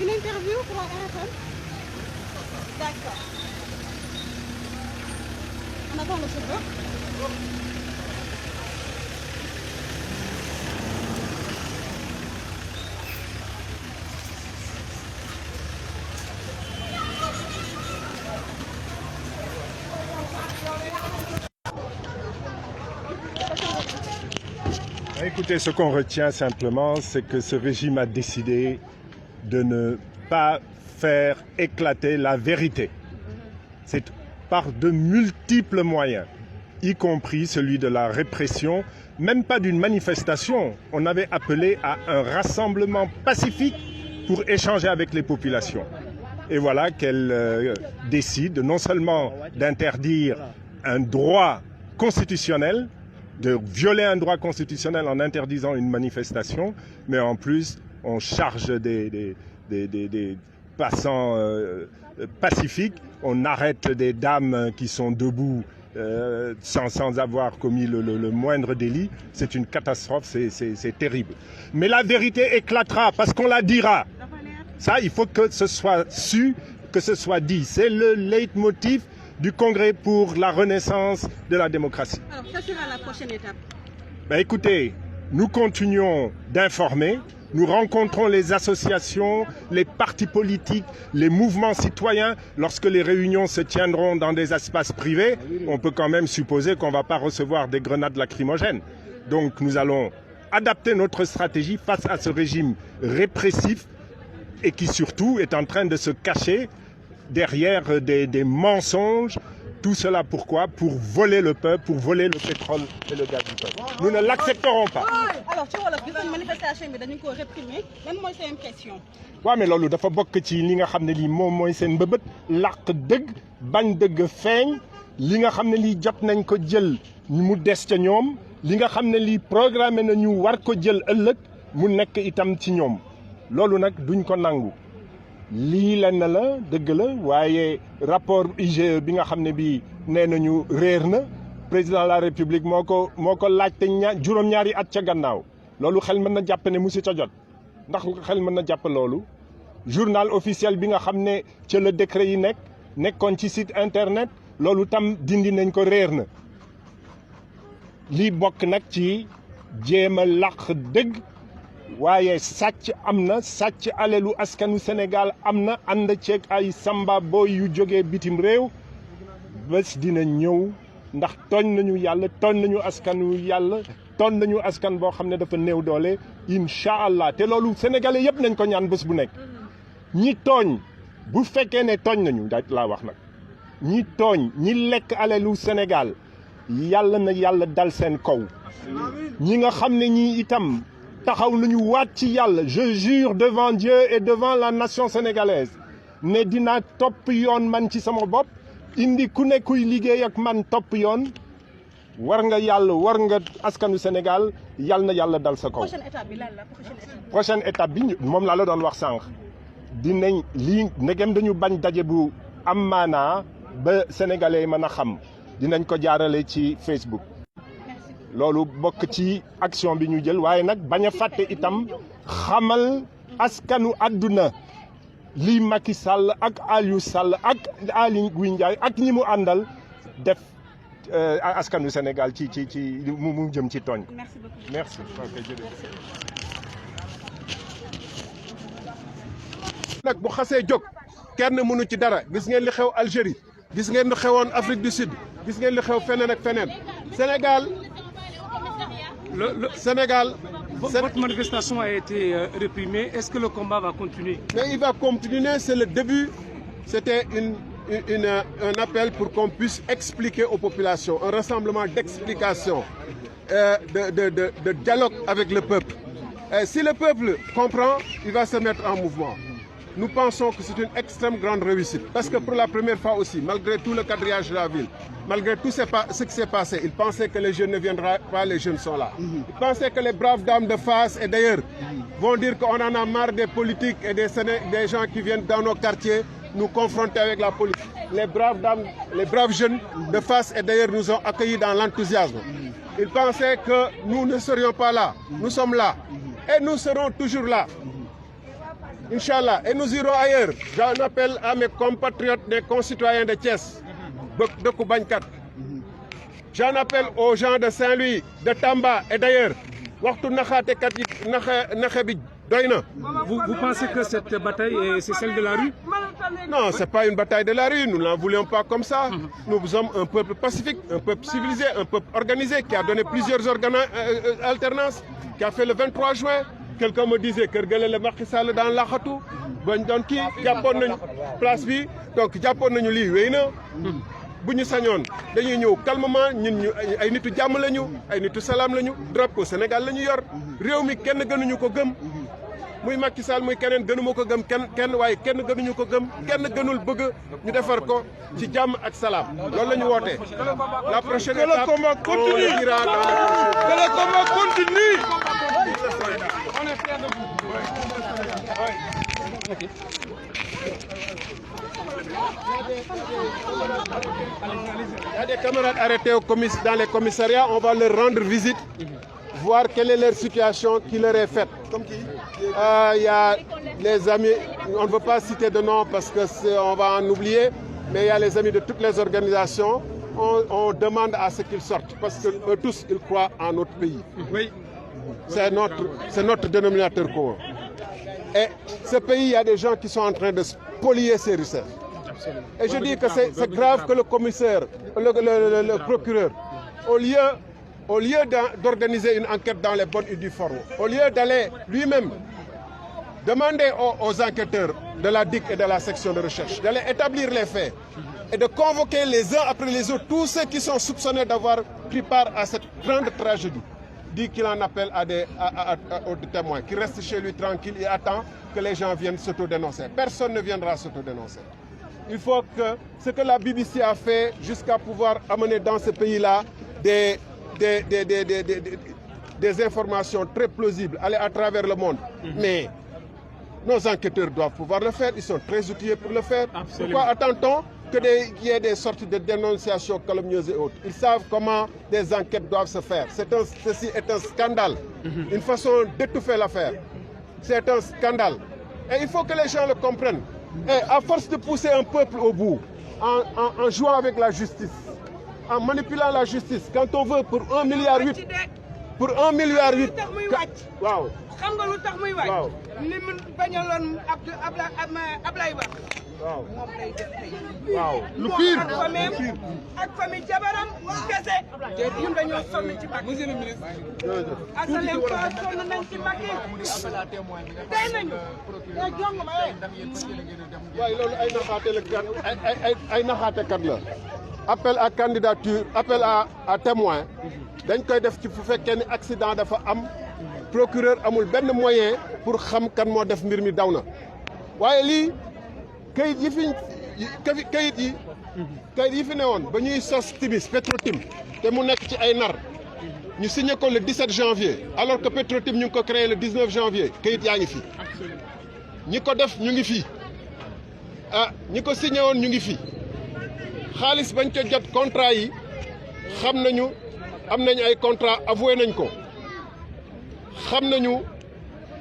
Une interview pour la RFM. D'accord. On attend le chauffeur. Écoutez, ce qu'on retient simplement, c'est que ce régime a décidé de ne pas faire éclater la vérité. C'est par de multiples moyens, y compris celui de la répression, même pas d'une manifestation. On avait appelé à un rassemblement pacifique pour échanger avec les populations. Et voilà qu'elle décide non seulement d'interdire un droit constitutionnel, de violer un droit constitutionnel en interdisant une manifestation, mais en plus, on charge des passants pacifiques, on arrête des dames qui sont debout sans avoir commis le moindre délit. C'est une catastrophe, c'est terrible. Mais la vérité éclatera parce qu'on la dira. Ça, il faut que ce soit su, que ce soit dit. C'est le leitmotiv du Congrès pour la renaissance de la démocratie. Alors, quelle sera la prochaine étape? Écoutez, nous continuons d'informer, nous rencontrons les associations, les partis politiques, les mouvements citoyens. Lorsque les réunions se tiendront dans des espaces privés, on peut quand même supposer qu'on ne va pas recevoir des grenades lacrymogènes. Donc nous allons adapter notre stratégie face à ce régime répressif et qui surtout est en train de se cacher derrière des mensonges. Tout cela pourquoi? Pour voler le peuple, pour voler le pétrole et le gaz du peuple. Nous ne l'accepterons pas. Alors, ci wolof gis nañ manifestation bi dañu ko réprimer lan mooy sa impression? waaw mais loolu dafa bokk ci li nga xam ne lii moom mooy seen mbëbët làq dëgg bañ dëgg feeñ li nga xam ne lii jot nañ ko jël mu des ca ñoom li nga xam ne lii programmé nañu war ko jël ëllëg mu nekk itam ci ñoom loolu nag duñ ko nangu. lii lenn la dëgg la waaye rapport IGE bi nga xam ne bii nee nañu réer na président de la république moo ko laajte juróom-ñaari at ca gannaaw loolu xel mën na jàpp ne musu ca jot ndax xel mën na jàpp loolu. journal officiel bi nga xam ne ca la décret yi nekkoon ci site internet loolu tam dindi nañ ko réer na lii bokk nag ci jéem a làq dëgg. waaye sàcc am na sàcc alelu askanu Sénégal am na ànd ceeg ay samba boy yu jógee bitim réew bés dina ñëw ndax tooñ nañu yàlla tooñ nañu askanu yàlla tooñ nañu askan boo xam ne dafa néew doole incha allah te loolu sénégalais yëpp nañ ko ñaan bés bu nekk. ñi tooñ bu fekkee ne tooñ nañu laa wax nag ñi tooñ ñi lekk alelu Sénégal yàlla na yàlla dal seen kaw ñi nga xam ne ñi itam. taxaw nañu waat ci yàlla je jure devant Dieu et devant la nation sénégalaise ne dinaa topp yoon man ci sama bopp indi ku ne kuy liggéey ak man topp yoon war nga yàlla war nga askanu Sénégal yàlla na yàlla dal sa kaw. Prochaine étape bi lan la prochaine étape bi moom laa la doon wax sànq dinañ lii ndegem dañu bañ daje bu am maanaa ba sénégalais mën a xam dinañ ko jaarale ci Facebook. loolu bokk ci action bi ñu jël waaye nag bañ a fàtte itam xamal askanu àdduna lii Macky Sall ak Aliou Sall ak Aly Ngouille Ndiaye ak ñi mu àndal def askanu Sénégal ci mu jëm ci tooñ. merci beaucoup. nag bu xasee jóg kenn mënu ci dara gis ngeen li xew Algérie gis ngeen li xewoon Afrique du Sud gis ngeen li xew feneen ak feneen Sénégal. Sénégal. Votre manifestation a été réprimée. Est-ce que le combat va continuer? Mais il va continuer. C'est le début. C'était un appel pour qu'on puisse expliquer aux populations, un rassemblement d'explications, de dialogue avec le peuple. Et si le peuple comprend, il va se mettre en mouvement. Nous pensons que c'est une extrême grande réussite. Parce que pour la première fois aussi, malgré tout le quadrillage de la ville, malgré tout ce qui s'est passé, ils pensaient que les jeunes ne viendraient pas, les jeunes sont là. Ils pensaient que les braves dames de face et d'ailleurs vont dire qu'on en a marre des politiques et des gens qui viennent dans nos quartiers nous confronter avec la politique. Les braves dames, les braves jeunes de face et d'ailleurs nous ont accueillis dans l'enthousiasme. Ils pensaient que nous ne serions pas là. Nous sommes là. Et nous serons toujours là. Inch'Allah. Et nous irons ailleurs. J'en appelle à mes compatriotes, des concitoyens de Thiès, de Koubankat. J'en appelle aux gens de Saint-Louis, de Tamba et d'ailleurs. Vous pensez que cette bataille, c'est celle de la rue? Non, ce n'est pas une bataille de la rue. Nous ne l'en voulions pas comme ça. Nous sommes un peuple pacifique, un peuple civilisé, un peuple organisé qui a donné plusieurs alternances, qui a fait le 23 juin. Quelqu'un me disait que le Macky Sall dans l'Akhatou, Japon place bi, donc Japon nañu li wéyna buñu sañoon dañuy ñëw calmement ñun ñu ay nitu jamm lañu ay nitu salam lañu drapeau Sénégal lañu yor réew mi kenn gënuñu ko gëm muy Macky Sall muy keneen gënuma ko gëm kenn waaye kenn gënuñu ko gëm kenn gënul bëgg ñu defar ko ci jàmm ak salaam loolu la ñu woote la prochaine étape on ira dans que le combat continue. On est fiers de vous. Il y a des camarades arrêtés dans les commissariats, on va leur rendre visite, voir quelle est leur situation qui leur est faite. Il y a les amis, on ne veut pas citer de nom parce qu'on va en oublier, mais il y a les amis de toutes les organisations. On demande à ce qu'ils sortent parce que eux tous, ils croient en notre pays. Oui. C'est notre dénominateur commun. Et ce pays, il y a des gens qui sont en train de spolier ces richesses. Et je dis que c'est grave que le commissaire, le procureur, au lieu d'organiser une enquête dans les bonnes et due forme, au lieu d'aller lui-même demander aux enquêteurs de la DIC et de la section de recherche d'aller établir les faits et de convoquer les uns après les autres tous ceux qui sont soupçonnés d'avoir pris part à cette grande tragédie, dit qu'il en appelle aux témoins, qui reste chez lui tranquille et attend que les gens viennent s'autodénoncer. Personne ne viendra s'autodénoncer. Il faut que ce que la BBC a fait jusqu'à pouvoir amener dans ce pays-là des informations très plausibles, aller à travers le monde. Mais nos enquêteurs doivent pouvoir le faire, ils sont très outillés pour le faire. Absolument. Pourquoi attend-on qu'il y ait des sortes de dénonciations calomnieuses et autres? Ils savent comment des enquêtes doivent se faire. Ceci est un scandale, une façon d'étouffer l'affaire. C'est un scandale. Et il faut que les gens le comprennent. Et à force de pousser un peuple au bout, en jouant avec la justice, en manipulant la justice, quand on veut pour 1,8 milliard, pour 1,8 milliard, wow. Xam nga lu tax muy waaj ni mu bañaloon Ablaye Wade waaw moom lay def tey waaw lu pire ak famille jabaram kese ñun dañoo sonn ci Macky monsieur le ministre asalem ko sonn nañ ci Macky tey nañu jong ma waaye loolu ay naxaate la ay naxaatekat la appel à candidature appel à témoin dañ koy def ci fu fekkee ni accident dafa am procureur amul benn moyen pour xam kan moo def mbir mi daw na waaye lii kayit yi fi newoon ba ñuy sos Timis Petrotim te mu nekk ci ay nar ñu signé ko le 17 janvier alors que Petrotim ñu ngi ko créé le 19 janvier kayit yaa ngi fi ñi ko def ñu ngi fi ñi ko signé woon ñu ngi fi xaalis bañ ko jot contrat yi xam nañu am nañ ay contrat avoué nañ ko xam nañu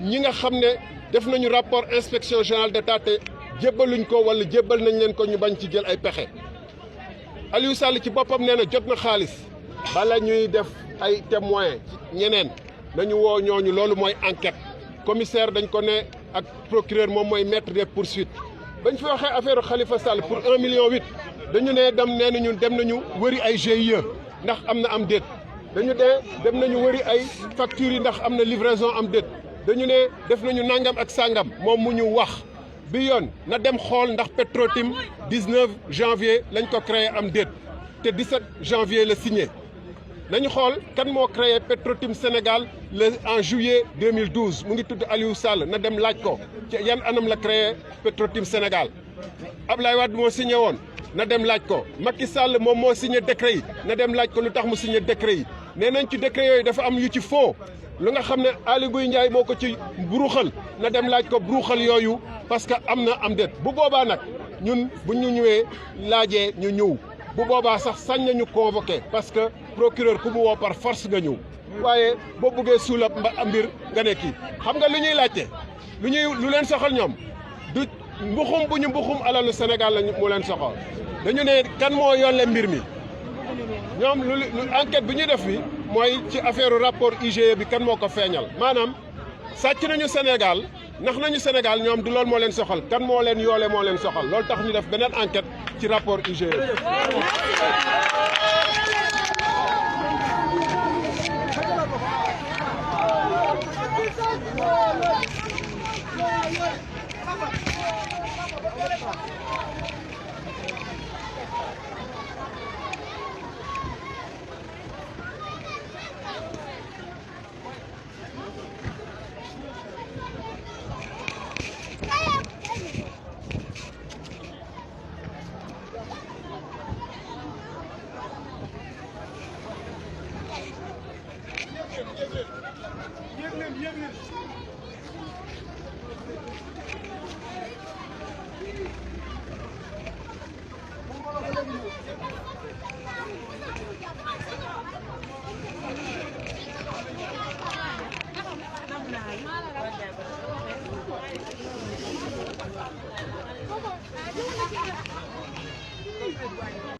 ñi nga xam ne def nañu rapport inspection générale d'État te jébbaluñ ko wala jébbal nañ leen ko ñu bañ ci jël ay pexe Aliou Sall ci boppam nee na jot na xaalis bala ñuy def ay témoins ñeneen nañu woo ñooñu loolu mooy enquête commissaire dañ ko ne ak procureur moom mooy maître des poursuites bañ fi waxee affaire Khalifa Sall pour 1,8 million dañu ne dem nañu wëri ay GIE ndax am na am déet dañu dem nañu wëri ay factures yi ndax am na livraison am déet dañu ne def nañu nangam ak sangam moom mu ñu wax bi yoon na dem xool ndax Petrotim 19 janvier lañ ko créé am déet te 17 janvier la signé nañu xool kan moo créé Petrotim Sénégal en juillet 2012 mu ngi tudd Aliou Sall na dem laaj ko ci yan anam la créé Petrotim Sénégal Ablaye Wade moo signé woon na dem laaj ko Macky Sall moom moo signé décret yi na dem laaj ko lu tax mu signé décret yi nee nañ ci décret yooyu dafa am yu ci faux lu nga xam ne Aly Ngouille Ndiaye moo ko ci buruxal na dem laaj ko buruxal yooyu parce que am na am déet bu boobaa nag ñun bu ñu ñëwee laajee ñu ñëw bu boobaa sax sañ nañu convoqué parce que procureur ku mu woo par force nga ñëw waaye boo buggee suulab mbir nga ne kii xam nga lu ñuy laajte lu leen soxal ñoom du mbuxum bu ñu mbuxum alalu Sénégal la mu leen soxal dañu ne kan moo yolle mbir mi ñoom lu enquête bi ñu def bi mooy ci affaire rapport IGE bi kan moo ko feeñal maanaam sàcc nañu Sénégal nax nañu Sénégal ñoom du loolu moo leen soxal kan moo leen yoole moo leen soxal loolu tax ñu def beneen enquête ci rapport IGE.